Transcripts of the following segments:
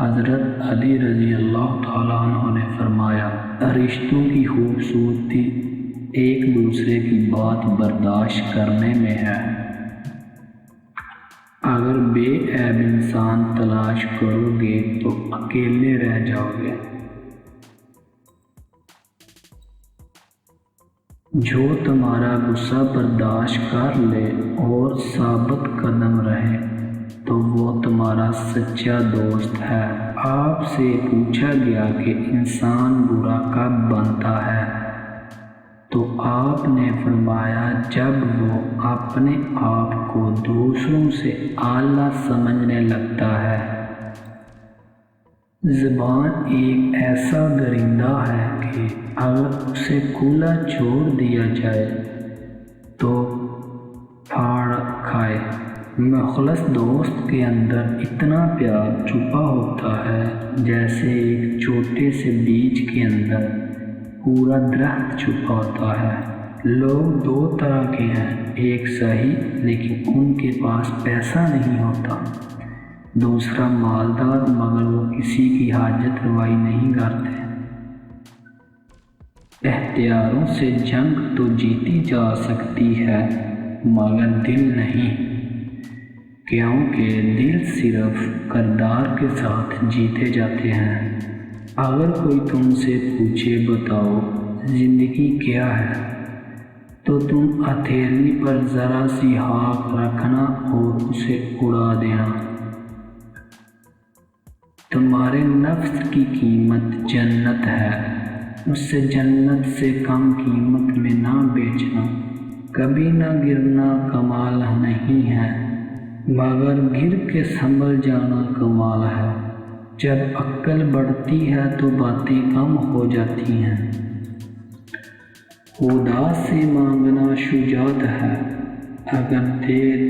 حضرت علی رضی اللہ تعالیٰ عنہ نے فرمایا، رشتوں کی خوبصورتی ایک دوسرے کی بات برداشت کرنے میں ہے۔ اگر بے عیب انسان تلاش کرو گے تو اکیلے رہ جاؤ گے۔ جو تمہارا غصہ برداشت کر لے اور ثابت قدم رہے تو وہ تمہارا سچا دوست ہے۔ آپ سے پوچھا گیا کہ انسان برا کب بنتا ہے تو آپ نے فرمایا جب وہ اپنے آپ کو دوسروں سے اعلیٰ سمجھنے لگتا ہے۔ زبان ایک ایسا درندہ ہے کہ اگر اسے کھلا چھوڑ دیا جائے تو پھاڑ کھائے۔ مخلص دوست کے اندر اتنا پیار چھپا ہوتا ہے جیسے ایک چھوٹے سے بیج کے اندر پورا درخت چھپا ہوتا ہے۔ لوگ دو طرح کے ہیں، ایک صحیح لیکن ان کے پاس پیسہ نہیں ہوتا، دوسرا مالدار مگر وہ کسی کی حاجت روائی نہیں کرتے۔ اختیاروں سے جنگ تو جیتی جا سکتی ہے مگر دل نہیں، کیونکہ دل صرف کردار کے ساتھ جیتے جاتے ہیں۔ اگر کوئی تم سے پوچھے بتاؤ زندگی کیا ہے تو تم ہتھیلی پر ذرا سی ہاک رکھنا اور اسے اڑا دینا۔ تمہارے نفس کی قیمت جنت ہے، اسے جنت سے کم قیمت میں نہ بیچنا۔ کبھی نہ گرنا کمال نہیں ہے مگر گر کے سنبھل جانا کمال ہے۔ جب عقل بڑھتی ہے تو باتیں کم ہو جاتی ہیں۔ خدا سے مانگنا شجاعت ہے، اگر دے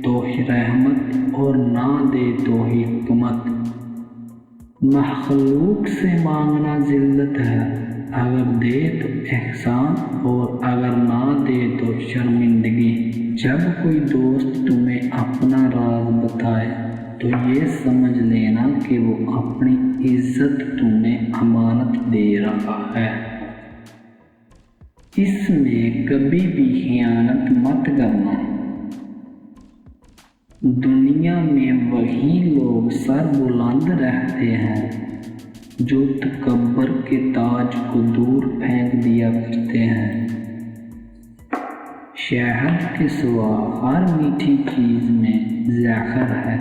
تو رحمت اور نہ دے تو حکمت۔ مخلوق سے مانگنا ذلت ہے، اگر دے تو احسان اور اگر نہ دے تو شرمندگی۔ جب کوئی دوست تمہیں اپنا راز بتائے تو یہ سمجھ لینا کہ وہ اپنی عزت تمہیں امانت دے رہا ہے۔ اس میں کبھی بھی خیانت مت کرنا۔ دنیا میں وہی لوگ سر بلند رہتے ہیں جو تکبر کے تاج کو دور پھینک دیا کرتے ہیں۔ شہد کے سوا ہر میٹھی چیز میں زہر ہے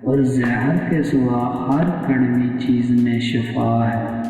اور زہر کے سوا ہر کڑوی چیز میں شفا ہے۔